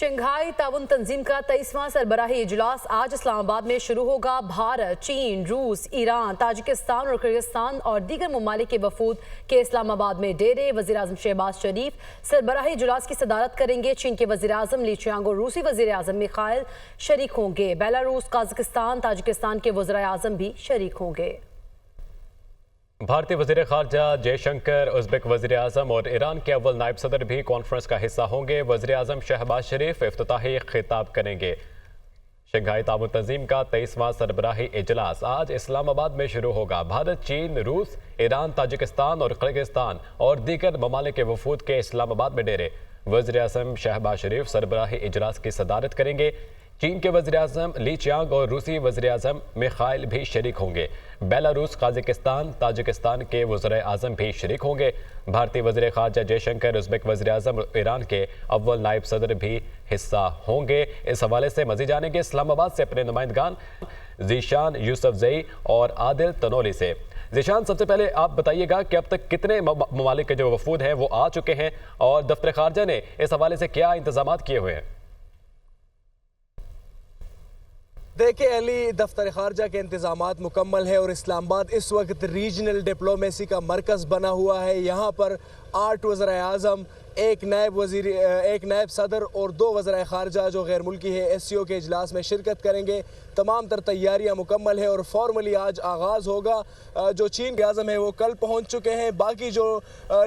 Shanghai ताउन तंजीम का 23वां सरबराही इजलास आज इस्लामाबाद में शुरू होगा। भारत, चीन, रूस, ईरान, ताजिकिस्तान और किर्गिस्तान और दीगर ममालिक के वफूद के इस्लामाबाद में डेरे। वज़ीर आज़म शहबाज शरीफ सरबराही इजलास की सदारत करेंगे। चीन के वज़ीर आज़म ली चियांग और रूसी वज़ीर आज़म मिखाइल शरीक होंगे। बेलारूस, काज़ाकिस्तान, ताजिकिस्तान के वज़ीर आज़म भी शरीक होंगे। भारतीय वज़ीर ख़ारजा जयशंकर, उज़्बेक वज़ीर आज़म और ईरान के अव्वल नायब सदर भी कॉन्फ्रेंस का हिस्सा होंगे। वज़ीर आज़म शहबाज शरीफ इफ्तिताही खिताब करेंगे। शंघाई ताउन तंजीम का 23वां सरबराही इजलास आज इस्लामाबाद में शुरू होगा। भारत, चीन, रूस, ईरान, ताजिकिस्तान और किर्गिस्तान और दीगर ममालिक के वफूद के इस्लामाबाद में डेरे। वज़ीर आज़म शहबाज शरीफ सरबराही इजलास की सदारत करेंगे। चीन के वज़ीर आज़म ली चियांग और रूसी वज़ीर आज़म मिखाइल भी शरीक होंगे। बेलारूस, काज़ाकिस्तान, ताजिकिस्तान के वज़ीर आज़म भी शरीक होंगे। भारतीय वज़ीर ख़ारजा जयशंकर, उज़्बेक वज़ीर आज़म और ईरान के अव्वल नायब सदर भी हिस्सा होंगे। इस हवाले से मज़ीद जानेंगे इस्लामाबाद से अपने नुमाइंदगान ज़ीशान यूसुफजई और आदिल तनोली से। ज़ीशान, सबसे पहले आप बताइएगा कि अब तक कितने ममालिक के जो वफूद हैं वो आ चुके हैं और दफ्तर ख़ारजा ने इस हवाले से क्या इंतज़ाम किए हुए हैं? देखिए अली, दफ्तर खारजा के इंतजामात मुकम्मल है और इस्लामाबाद इस वक्त रीजनल डिप्लोमेसी का मरकज़ बना हुआ है। यहाँ पर 8 वज़ीर आज़म, एक नायब सदर और 2 वज़ीर ख़ारजा जो गैर मुल्की है SCO के इजलास में शिरकत करेंगे। तमाम तर तैयारियाँ मुकम्मल है और फॉर्मली आज आगाज़ होगा। जो चीन के आज़म है वो कल पहुँच चुके हैं। बाकी जो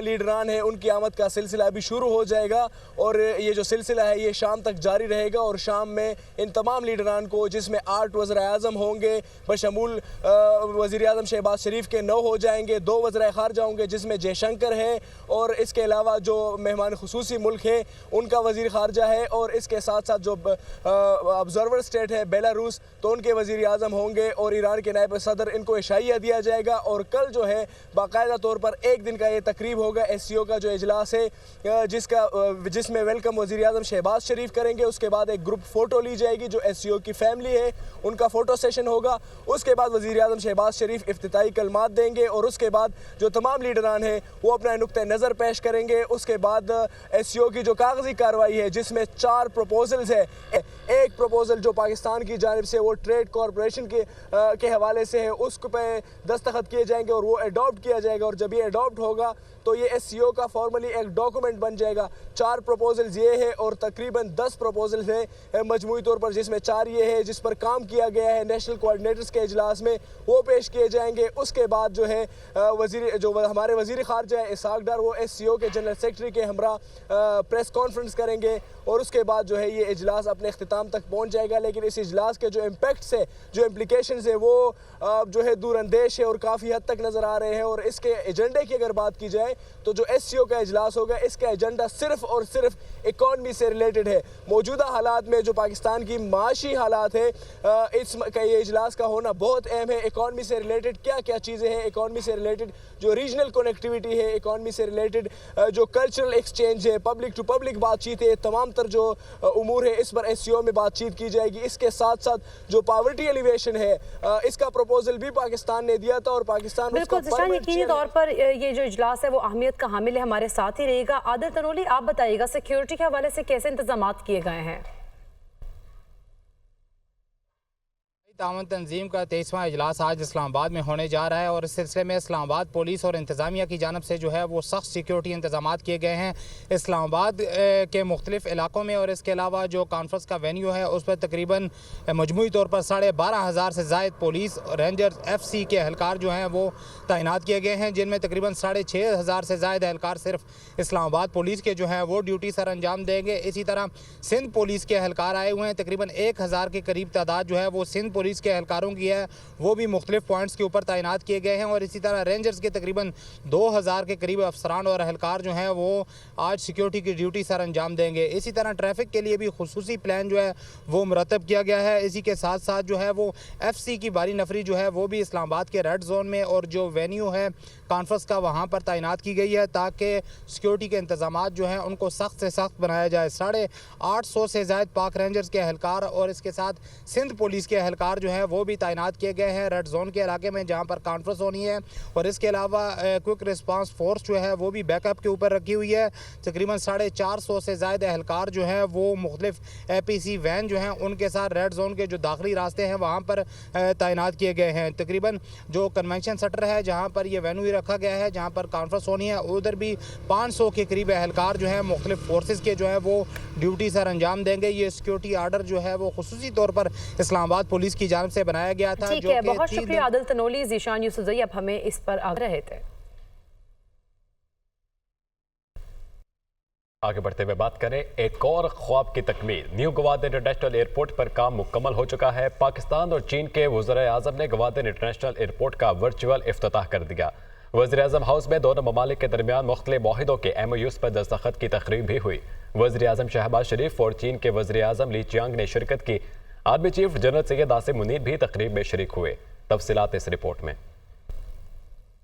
लीडरान हैं उनकी आमद का सिलसिला अभी शुरू हो जाएगा और ये जो सिलसिला है ये शाम तक जारी रहेगा। और शाम में इन तमाम लीडरान को, जिसमें 8 वज़ीर आज़म होंगे, बशमूल वज़ीर आज़म शहबाज शरीफ के 9 हो जाएंगे, 2 वज़ीर ख़ारजा होंगे जिसमें जयशंकर है और इसके अलावा जो मेहमान खुसूसी मुल्क है उनका वज़ीर ख़ारजा है और इसके साथ साथ जो ऑब्ज़र्वर स्टेट है बेलारूस, तो उनके वज़ीर आज़म होंगे और ईरान के नायब सदर, इनको इशाइया दिया जाएगा। और कल जो है बाकायदा तौर पर एक दिन का ये तकरीब होगा SCO का जो इजलास है जिसमें वेलकम वज़ीर आज़म शहबाज शरीफ करेंगे। उसके बाद एक ग्रुप फ़ोटो ली जाएगी, जो SCO की फैमिली है उनका फ़ोटो सेशन होगा। उसके बाद वज़ीर आज़म शहबाज शरीफ इफ्तिताही कलमात देंगे और उसके बाद जो तमाम लीडरान हैं वो अपना नुक्ते नज़र पेश करेंगे। उसके बाद SCO की जो कागजी कार्रवाई है जिसमें 4 प्रपोजल्स है। एक प्रपोजल जो पाकिस्तान की जानिब से वो ट्रेड कॉरपोरेशन के हवाले से है, उस पे दस्तखत किए जाएंगे और वो अडॉप्ट किया जाएगा। और जब ये अडॉप्ट होगा तो ये SCO का फॉर्मली एक डॉक्यूमेंट बन जाएगा। 4 प्रपोजल्स ये है और तकरीबन 10 प्रपोजल्स है मजमूई तौर पर, जिसमें 4 ये है जिस पर काम किया गया है नेशनल कोऑर्डिनेटर्स के इजलास में, वो पेश किए जाएंगे। उसके बाद जो है हमारे वज़ीर ख़ारजा है इसहाक डार, वो SCO के जनरल सेक्रेटरी के हमरा प्रेस कॉन्फ्रेंस करेंगे और उसके बाद जो है ये इजलास अपने अख्तिताम तक पहुँच जाएगा। लेकिन इस इजलास के जो इम्पैक्ट्स है, जो इम्प्लिकेशंस है, वो जो है दूरअंदेश है और काफ़ी हद तक नज़र आ रहे हैं। और इसके एजेंडे की अगर बात की जाए तो जो SCO का इजलास होगा, इसका एजेंडा सिर्फ और सिर्फ इकॉनमी से रिलेटेड है। मौजूदा हालात में जो पाकिस्तान की माशी हालात है, इसका ये इजलास का होना बहुत अहम है। इकॉनमी से रिलेटेड क्या क्या चीज़ें हैं, इकॉनमी से रिलेटेड जो रीजनल कनेक्टिविटी है, इकॉनमी से रिलेटेड जो कल्चरल एक्सचेंज है, पब्लिक टू पब्लिक बातचीत है, तमाम तर जो उमूर है इस पर SCO में बातचीत की जाएगी। इसके साथ साथ जो पावर्टी एलिवेशन है, इसका प्रपोजल भी पाकिस्तान ने दिया था और पाकिस्तान बिल्कुल यकीनी तौर पर ये जो इजलास है वो अहमियत का हामिल है। हमारे साथ ही रहेगा आदिल तनोली, आप बताइएगा सिक्योरिटी के हवाले से कैसे इंतजाम किए गए हैं? ताउन तंजीम का 23वां इजलास आज इस्लामाबाद में होने जा रहा है और इस सिलसिले में इस्लामाबाद पुलिस और इंतज़ामिया की जानब से जो है वो सख्त सिक्योरिटी इंतजाम किए गए हैं इस्लामाबाद के मुख्तलिफ इलाकों में। और इसके अलावा जो कॉन्फ्रेंस का वेन्यू है उस पर तकरीबन मजमूई तौर पर 12,500 से ज़ायद पुलिस, रेंजर्स, FC के एहलकार जो हैं वो तैनात किए गए हैं, जिनमें तकरीबन 6,500 से ज़ायद एहलकार सिर्फ इस्लामाबाद पुलिस के जो हैं वो ड्यूटी सर अंजाम देंगे। इसी तरह सिंध पुलिस के एहलकार आए हुए हैं, तकरीबन 1,000 के करीब तादाद जो है वो सिंध पुलिस के एहलकारों की है, वो भी मुख्तलिफ पॉइंट्स के ऊपर तैनात किए गए हैं। और इसी तरह रेंजर्स के तकरीबन 2,000 के करीब अफसरान और एहलकार जो हैं वो आज सिक्योरिटी की ड्यूटी सर अंजाम देंगे। इसी तरह ट्रैफिक के लिए भी खुसूसी प्लान जो है वो मुरतब किया गया है। इसी के साथ साथ जो है वो FC की बारी नफरी जो है वो भी इस्लामाबाद के रेड जोन में और जो वेन्यू है कॉन्फ्रेंस का वहाँ पर तैनात की गई है, ताकि सिक्योरिटी के इंतजाम जो हैं उनको सख्त से सख्त बनाया जाए। 850 से ज़ायद पाक रेंजर्स के एहलकार और इसके साथ सिंध पुलिस के एहलकार एहलकार जो है वो भी तैनात किए गए हैं रेड जोन के इलाके में जहाँ पर कॉन्फ्रेंस होनी है। और इसके अलावा क्विक रिस्पांस फोर्स जो है वो भी बैकअप के ऊपर रखी हुई है। तकरीबन 450 से ज़्यादा एहलकार जो हैं वो मुख्तलिफ APC वैन जो हैं उनके साथ रेड जोन के जो दाखिली रास्ते हैं वहाँ पर तैनात किए गए हैं। तकरीबन जो कन्वेंशन सेंटर है जहाँ पर ये वेन्यू रखा गया है, जहाँ पर कॉन्फ्रेंस होनी है, उधर भी 500 के करीब एहलकार जो हैं मुख्तलिफ फोर्सेस के जो है वो ड्यूटी सर अंजाम देंगे। ये सिक्योरिटी आर्डर जो है वो खुसूसी तौर पर इस्लामाबाद पुलिस की जानिब से बनाया गया था। ठीक है, बहुत शुक्रिया आदिल तनोली। ज़ीशान यूसुफजई अब हमें इस पर आगे रहे थे। आगे बढ़ते हुए बात करें एक और ख्वाब की तकमील। न्यू गवादर इंटरनेशनल एयरपोर्ट पर काम मुकम्मल हो चुका है। पाकिस्तान और चीन के वज़ीर आज़म ने गवादर इंटरनेशनल एयरपोर्ट का वर्चुअल इफ्तिताह कर दिया। वज़ीर आज़म हाउस में दोनों ममालिक के दरमियान मुख्तलिफ माहिदों के MOUs पर दस्तखत की तकरीब भी हुई। वज़ीर आज़म शहबाज शरीफ और चीन के वज़ीर आज़म ली चियांग ने शिरकत की। Army chief general Syed Asim Munir भी तकरीब में शरीक हुए। तफसीलात इस रिपोर्ट में।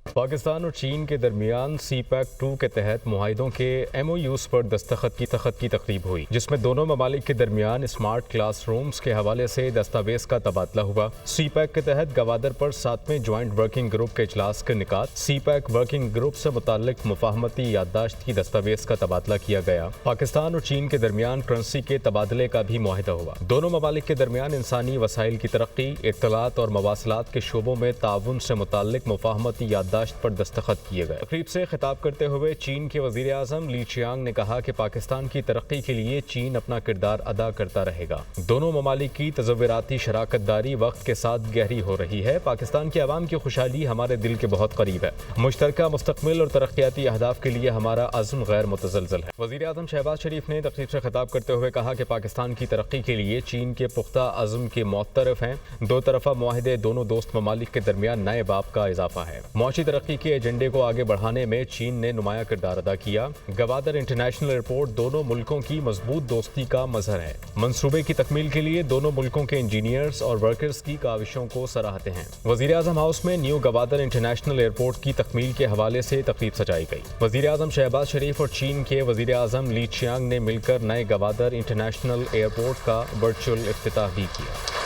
पाकिस्तान और चीन के दरमियान CPEC 2 के तहत मुआहिदों के MOUs पर दस्तखत की तकरीब हुई, जिसमें दोनों ममालिक के दरमियान स्मार्ट क्लासरूम्स के हवाले से दस्तावेज का तबादला हुआ। CPEC के तहत गवादर पर 7वें ज्वाइंट वर्किंग ग्रुप के इजलास का इनेकाद। CPEC वर्किंग ग्रुप से मुताल्लिक मुफाहमती याददाश्त की दस्तावेज का तबादला किया गया। पाकिस्तान और चीन के दरमियान करेंसी के तबादले का भी मुआहिदा हुआ। दोनों ममालिक के दरमियान इंसानी वसाइल की तरक्की, इत्तलात और मवासलात के शोबों में ताउन से मुताल्लिक मुफाहमती याददाश्त पर दस्तखत किए गए। तकरीब से खिताब करते हुए चीन के वजीर आज़म ली चियांग ने कहा कि पाकिस्तान की तरक्की के लिए चीन अपना किरदार अदा करता रहेगा। दोनों ममालिक की तज़व्वुराती शराकत दारी वक्त के साथ गहरी हो रही है। पाकिस्तान के अवाम की खुशहाली हमारे दिल के बहुत करीब है। मुश्तरका मुस्तकबिल और तरक्याती अहदाफ के लिए हमारा अज़्म गैर मुतज़लज़ल है। वज़ीर आज़म शहबाज शरीफ ने तकरीब से खिताब करते हुए कहा कि पाकिस्तान की तरक्की के लिए चीन के पुख्ता अज़्म के मुअत्तरफ़ हैं। दो तरफ़ा मुआहिदे दोनों दोस्त ममालिक के दरमियान नए बाब का इजाफा है। मुआशी तरक्की के एजेंडे को आगे बढ़ाने में चीन ने नुमाया किरदार अदा किया। गवादर इंटरनेशनल एयरपोर्ट दोनों मुल्कों की मजबूत दोस्ती का मजहर है। मंसूबे की तकमील के लिए दोनों मुल्कों के इंजीनियर्स और वर्कर्स की काविशों को सराहते हैं। वजीर आज़म हाउस में न्यू गवादर इंटरनेशनल एयरपोर्ट की तकमील के हवाले से तकरीब सजाई गई। वजीर आज़म शहबाज शरीफ और चीन के वजीर आज़म ली चियांग ने मिलकर नए गवादर इंटरनेशनल एयरपोर्ट का वर्चुअल इफ्तिताह भी किया।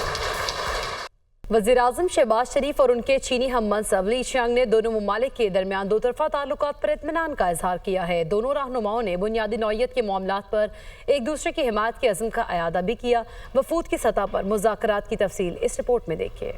वज़ीर आज़म शहबाज शरीफ और उनके चीनी हम मनसब ली चियांग ने दोनों ममालिक के दरमियान दो तरफा ताल्लुकात पर इत्मीनान का इजहार किया है। दोनों रहनुमाओं ने बुनियादी नौइयत के मामलात पर एक दूसरे की हिमायत के अज़्म का अयादा भी किया। वफूद की सतह पर मुज़ाकरात की तफसील इस रिपोर्ट में देखिए।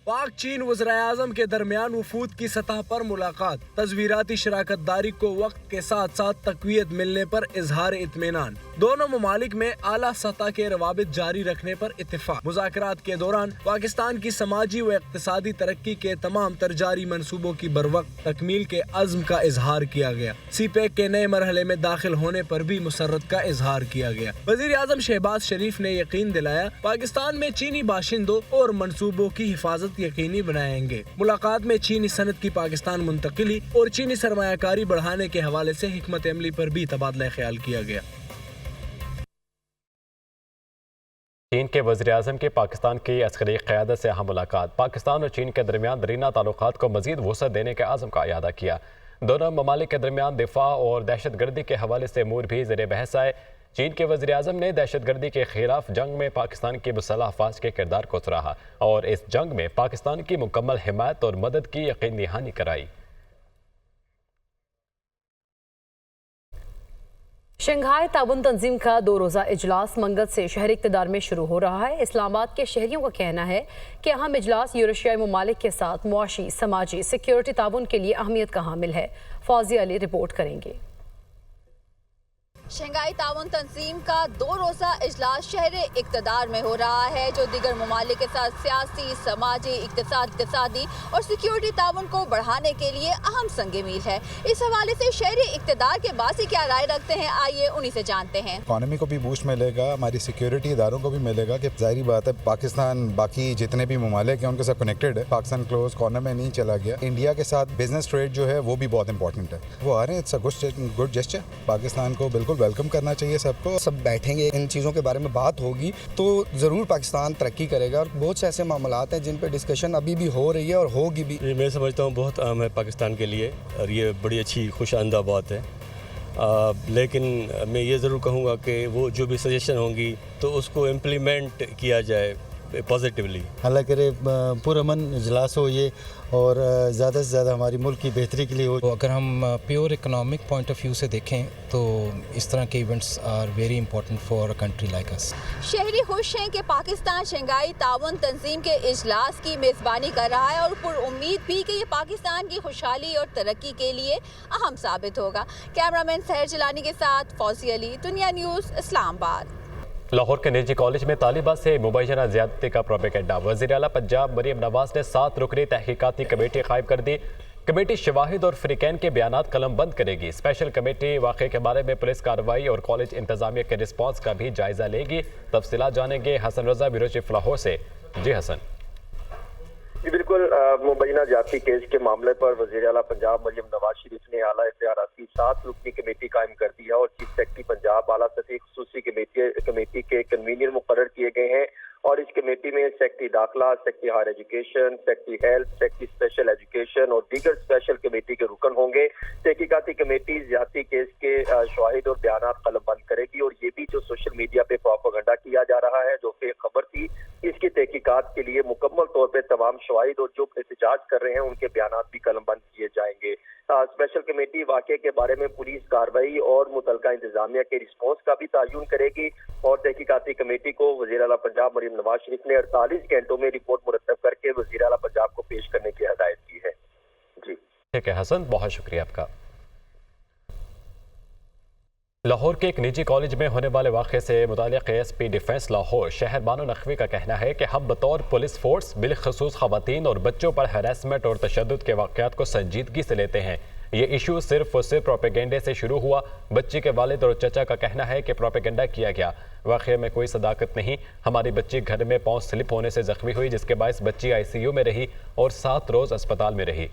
पाक चीन वज़ीर-ए-आज़म के दरमियान वफूद की सतह पर मुलाकात, तज़वीराती शराकत दारी को वक्त के साथ साथ तक़वियत मिलने पर इजहार इत्मीनान। दोनों ममालिक में आला सतह के रवाबित जारी रखने पर इत्तेफाक। मुज़ाकरात के दौरान पाकिस्तान की समाजी व इक़्तिसादी तरक्की के तमाम तर जारी मनसूबों की बरवक्त तकमील के अज़्म का इजहार किया गया। CPEC के नए मरहले में दाखिल होने पर भी मुसर्रत का इजहार किया गया। वज़ीर आज़म शहबाज शरीफ ने यकीन दिलाया पाकिस्तान में चीनी बाशिंदों और मनसूबों की हिफाजत यकीनी बनाएंगे। मुलाकात में चीनी सनत की पाकिस्तान मुंतकिली और चीनी सरमायाकारी बढ़ाने के हवाले से हिकमत अमली पर भी तबादला ख्याल किया गया। चीन के वज़ीर आज़म की पाकिस्तान की अस्करी क़यादत से अहम मुलाकात। पाकिस्तान और चीन के दरमियान दरीना ताल्लुकात को मज़ीद वसअत देने के आज़म का अयादा किया। दोनों ममालिक के दरमियान दिफा और दहशत गर्दी के हवाले से अमूर भी ज़ेर बहस आए। चीन के वज़ीर आज़म ने दहशत गर्दी के खिलाफ जंग में पाकिस्तान की मुसल्लह अफ़वाज के किरदार को सराहा और इस जंग में पाकिस्तान की मुकम्मल हिमायत और मदद की यकीनी दहानी कराई। शंघाई ताउन तंजीम का 2 रोज़ा इजलास मंगल से शहर इक़्तिदार में शुरू हो रहा है। इस्लामाबाद के शहरियों का कहना है कि अहम इजलास यूरेशियाई ममालिक के साथ मुआशी, समाजी, सिक्योरिटी ताउन के लिए अहमियत का हामिल है। फौजी अली रिपोर्ट करेंगे। शंघाई ताउन तंजीम का 2 रोज़ा इजलास शहर इक़्तिदार में हो रहा है, जो दीगर ममालिक के साथ सियासी, समाजी, इक़्तिसादी और सिक्योरिटी ताउन को बढ़ाने के लिए अहम संग मील है। इस हवाले से शहर इक़्तिदार के बासी क्या राय रखते हैं, आइए उन्हीं से जानते हैं। इकॉनमी को भी बूस्ट मिलेगा, हमारी सिक्योरिटी इदारों को भी मिलेगा कि जाहिर बात है पाकिस्तान बाकी जितने भी ममालिक हैं उनके साथ कनेक्टेड है। पाकिस्तान क्लोज कॉर्नर में नहीं चला गया। इंडिया के साथ बिजनेस ट्रेड जो है वो भी बहुत इंपॉर्टेंट है। वो आ रहे हैं, it's a good gesture. Pakistan को बिल्कुल वेलकम करना चाहिए सबको। सब बैठेंगे, इन चीज़ों के बारे में बात होगी तो ज़रूर पाकिस्तान तरक्की करेगा। और बहुत से ऐसे मामलात हैं जिन पे डिस्कशन अभी भी हो रही है और होगी भी। ये मैं समझता हूँ बहुत अहम है पाकिस्तान के लिए और ये बड़ी अच्छी खुशाइंदा बात है। लेकिन मैं ये ज़रूर कहूँगा कि वो जो भी सजेशन होंगी तो उसको इम्प्लीमेंट किया जाए पॉजिटिवली। अल्लाह करे पुरअमन इजलास हो ये और ज़्यादा से ज़्यादा हमारी मुल्क की बेहतरी के लिए हो। तो अगर हम pure economic point of view से देखें तो इस तरह के events are very important for a country like us. शहरी खुश हैं कि पाकिस्तान शंघाई ताउन तंजीम के इजलास की मेज़बानी कर रहा है और पुरुम्मीद भी कि ये पाकिस्तान की खुशहाली और तरक्की के लिए अहम साबित होगा। कैमरामैन सहर जिलानी के साथ फौजी अली, दुनिया न्यूज़, इस्लामाबाद। लाहौर के निजी कॉलेज में तालिबा से मुबैना ज़्यादती का प्रोपेगेंडा। वज़ीर आला पंजाब मरीम नवाज ने 7 रुकनी तहकीकाती कमेटी कायम कर दी। कमेटी शवाहिद और फ्रीकैन के बयानात कलम बंद करेगी। स्पेशल कमेटी वाक़े के बारे में पुलिस कार्रवाई और कॉलेज इंतजामिया के रिस्पॉन्स का भी जायजा लेगी। तफसीलात जानेंगे हसन रजा ब्यूरो चीफ लाहौर से। जी हसन। जी बिल्कुल, मुबैना जाती केस के मामले पर वज़ीर आला पंजाब मरीम नवाज शरीफ ने आला इख्तियाराती 7 रुकनी कमेटी कायम कर दी है और चीफ सेक्रेटरी पंजाब आला सतही खुसूसी कमेटी के कन्वीनर मुकर्रर किए गए हैं और इस कमेटी में सेक्रेटरी दाखिला, secretary higher education, secretary health, secretary special education और दीगर स्पेशल कमेटी के रुकन होंगे। तहकीकाती कमेटी ज्यादती केस के शवाहिद और बयानात कलम बंद करेगी और ये भी जो सोशल मीडिया पे प्रोपेगेंडा किया जा रहा है, जो फेक खबर थी, इसकी तहकीकात के लिए मुकम्मल तौर पर तमाम शवाहिद और जो एहतजाज कर रहे हैं उनके बयानात भी कलम बंद किए जाएंगे। स्पेशल कमेटी वाक़े के बारे में पुलिस कार्रवाई और मुतलका इंतजामिया के रिस्पॉन्स का भी तयन करेगी और तहकीकाती कमेटी को वज़ीर आला पंजाब मरीम नवाज शरीफ ने 48 घंटों में रिपोर्ट मुरतब करके वज़ीर आला पंजाब को पेश करने की हदायत की है। जी ठीक है हसन, बहुत शुक्रिया आपका। लाहौर के एक निजी कॉलेज में होने वाले वाक़े से मुताल्लिक़ एएसपी डिफेंस लाहौर शहर बानो नकवी का कहना है कि हम बतौर पुलिस फोर्स बिलखसूस ख़वातीन और बच्चों पर हरासमेंट और तशद्दुद के वाक़यात को संजीदगी से लेते हैं। ये इशू सिर्फ और सिर्फ प्रोपेगेंडे से शुरू हुआ। बच्ची के वालिद और चचा का कहना है कि प्रोपेगेंडा किया गया, वाक़े में कोई सदाकत नहीं। हमारी बच्ची घर में पाँव स्लिप होने से जख्मी हुई, जिसके बायस बच्ची ICU में रही और 7 रोज़ अस्पताल में रही।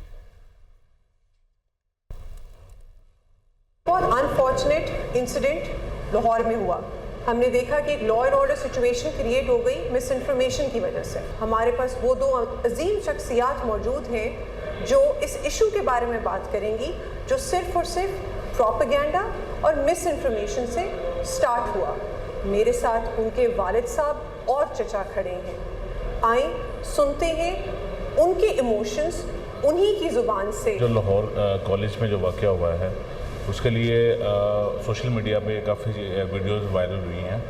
बहुत अनफॉर्चुनेट इंसिडेंट लाहौर में हुआ। हमने देखा कि एक law and order situation create हो गई मिस इन्फॉर्मेशन की वजह से। हमारे पास वो 2 अजीम शख्सियात मौजूद हैं जो इस इशू के बारे में बात करेंगी, जो सिर्फ और सिर्फ प्रोपेगेंडा और मिस इन्फॉर्मेशन से स्टार्ट हुआ। मेरे साथ उनके वालिद साहब और चचा खड़े हैं। आए सुनते हैं उनके इमोशंस उन्हीं की ज़ुबान से। जो लाहौर कॉलेज में जो वाक़या हुआ है उसके लिए सोशल मीडिया पे काफ़ी वीडियोस वायरल हुई हैं।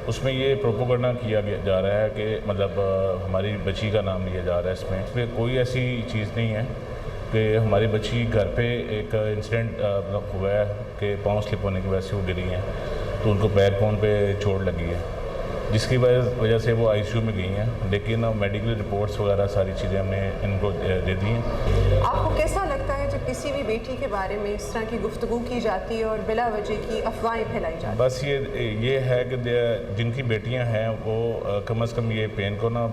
उसमें ये प्रोपेगेंडा किया जा रहा है कि मतलब हमारी बच्ची का नाम लिया जा रहा है। इसमें कोई ऐसी चीज़ नहीं है कि हमारी बच्ची घर पे एक इंसिडेंट मतलब हुआ है कि पाँव स्लिप होने की वजह से वो गिरी हैं, तो उनको पैर पाँव पे चोट लगी है, जिसकी वजह से वो ICU में गई हैं। लेकिन मेडिकल रिपोर्ट्स वगैरह सारी चीज़ें हमने इनको दे दी हैं। आपको कैसा लगता है जब किसी भी बेटी के बारे में इस तरह की गुफ्तगू की जाती है और बिला वजह की अफवाहें फैलाई जाती हैं? बस ये है कि जिनकी बेटियां हैं वो कम से कम ये पेन को ना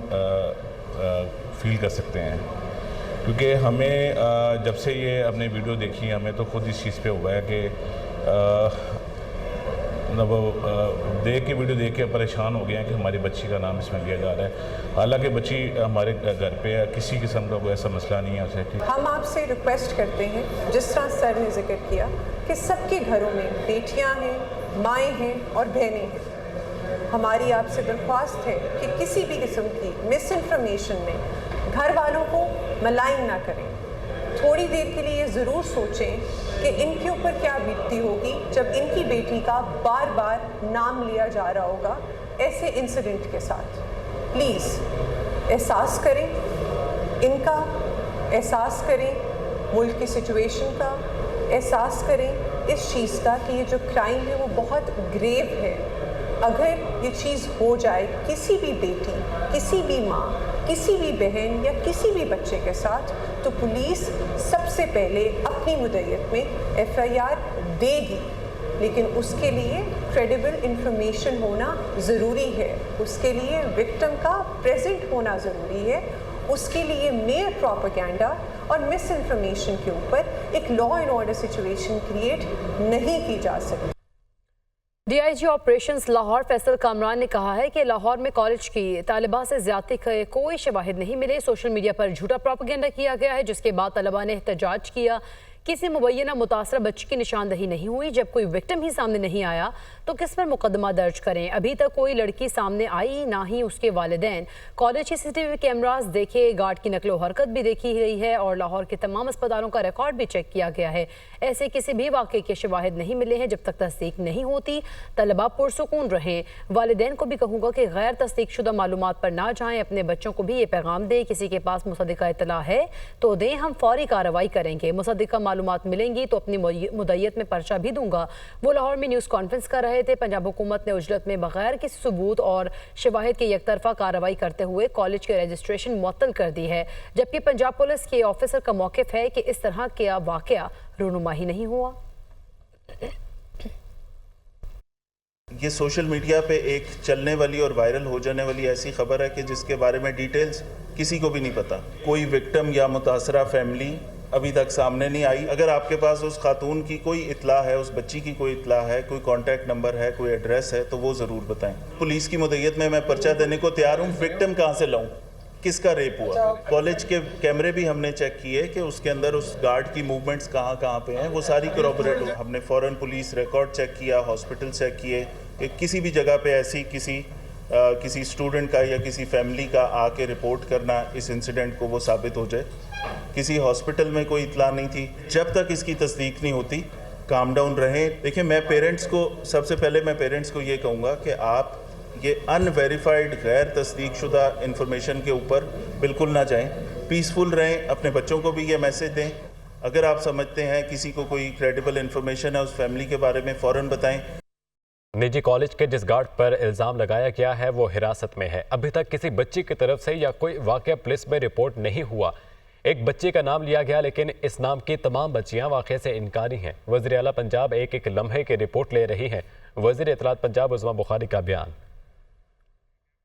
फील कर सकते हैं, क्योंकि हमें जब से ये अपने वीडियो देखी हमें तो खुद इस चीज़ पे हुआ है कि मतलब देख के वीडियो देख के परेशान हो गए हैं कि हमारी बच्ची का नाम इसमें लिया जा रहा है। हालांकि बच्ची हमारे घर पे है, किसी किस्म का कोई ऐसा मसला नहीं है उसे। हम आपसे रिक्वेस्ट करते हैं, जिस तरह सर ने जिक्र किया कि सबके घरों में बेटियां हैं, माएँ हैं और बहनें हैं। हमारी आपसे दरख्वास्त है कि किसी भी किस्म की मिस इन्फॉर्मेशन में घर वालों को मलाइन ना करें। थोड़ी देर के लिए ज़रूर सोचें कि इनके ऊपर क्या बीतती होगी जब इनकी बेटी का बार बार नाम लिया जा रहा होगा ऐसे इंसिडेंट के साथ। प्लीज़ एहसास करें, इनका एहसास करें, मुल्क की सिचुएशन का एहसास करें, इस चीज़ का कि ये जो क्राइम है वो बहुत ग्रेव है। अगर ये चीज़ हो जाए किसी भी बेटी, किसी भी माँ, किसी भी बहन या किसी भी बच्चे के साथ, तो पुलिस सबसे पहले अपनी मुद्दत में FIR देगी, लेकिन उसके लिए क्रेडिबल इंफॉर्मेशन होना ज़रूरी है। उसके लिए विक्टिम का प्रेजेंट होना ज़रूरी है। उसके लिए मेयर प्रोपेगेंडा और मिस इन्फॉर्मेशन के ऊपर एक law and order situation create नहीं की जा सकती। DIG ऑपरेशंस लाहौर फैसल कामरान ने कहा है कि लाहौर में कॉलेज की तालिबा से ज्यादती के कोई शवाहिद नहीं मिले। सोशल मीडिया पर झूठा प्रोपेगेंडा किया गया है, जिसके बाद तलबा ने एहतजाज किया। किसी मुबैना मुतासरा बच्ची की निशानदही नहीं हुई। जब कोई विक्टिम ही सामने नहीं आया तो तो किस पर मुकदमा दर्ज करें। अभी तक कोई लड़की सामने आई, ना ही उसके वालिदैन। कॉलेज के CCTV कैमरास देखे, गार्ड की नकलो हरकत भी देखी गई है और लाहौर के तमाम अस्पतालों का रिकॉर्ड भी चेक किया गया है। ऐसे किसी भी वाक़े के शवाहिद नहीं मिले हैं। जब तक तस्दीक नहीं होती तलबा पुरसुकून रहें। वालिदैन को भी कहूँगा कि गैर तस्दीक शुदा मालूमात पर ना जाएं। अपने बच्चों को भी ये पैगाम दें, किसी के पास मुसद्दिका इत्तला है तो दें, हम फौरी कार्रवाई करेंगे। मुसद्दिका मालूमात मिलेंगी तो अपनी मुद्दत में पर्चा भी दूंगा। वो लाहौर में न्यूज़ कॉन्फ्रेंस कर रहे थे। पंजाब हुकूमत ने उजलत में बगैर किसी सबूत और शवाहिद की एकतरफा कार्रवाई करते हुए कॉलेज की रजिस्ट्रेशन मुअत्तल कर दी है, जबकि पंजाब पुलिस के ऑफिसर का मौक़िफ़ है कि इस तरह का वाक़या रूनुमा ही नहीं हुआ। ये सोशल मीडिया पे एक चलने वाली और वायरल हो जाने वाली ऐसी खबर है कि जिसके बारे में डिटेल्स किसी को भी नहीं पता। कोई विक्टिम या मुतासरा फैमिली अभी तक सामने नहीं आई। अगर आपके पास उस खातून की कोई इत्तला है, उस बच्ची की कोई इत्तला है, कोई कॉन्टैक्ट नंबर है, कोई एड्रेस है, तो वो ज़रूर बताएं। पुलिस की मुद्दत में मैं पर्चा देने को तैयार हूँ। विक्टिम कहाँ से लाऊं, किसका रेप हुआ। कॉलेज के कैमरे भी हमने चेक किए कि उसके अंदर उस गार्ड की मूवमेंट्स कहाँ पे हैं, वो सारी corroborate हो। हमने फ़ौरन पुलिस रिकॉर्ड चेक किया, हॉस्पिटल चेक किए कि किसी भी जगह पे ऐसी किसी स्टूडेंट का या किसी फैमिली का आके रिपोर्ट करना इस इंसिडेंट को वो साबित हो जाए। किसी हॉस्पिटल में कोई इत्तला नहीं थी। जब तक इसकी तस्दीक नहीं होती काम डाउन रहें। देखिए, मैं पेरेंट्स को सबसे पहले ये कहूँगा कि आप ये अनवेरीफाइड गैर तस्दीक शुदा इंफॉर्मेशन के ऊपर बिल्कुल ना जाएं। पीसफुल रहें। अपने बच्चों को भी ये मैसेज दें। अगर आप समझते हैं किसी को कोई क्रेडिबल इंफॉर्मेशन है उस फैमिली के बारे में, फ़ौरन बताएं। निजी कॉलेज के जिस गार्ड पर इल्ज़ाम लगाया गया है वो हिरासत में है। अभी तक किसी बच्ची की तरफ से या कोई वाक़या पुलिस में रिपोर्ट नहीं हुआ। एक बच्चे का नाम लिया गया, लेकिन इस नाम की तमाम बच्चियां वाक़े से इनकारी हैं। वज़ीर आला पंजाब एक लम्हे की रिपोर्ट ले रही हैं। वज़ीर इत्तलात पंजाब उज़मा बुखारी का बयान।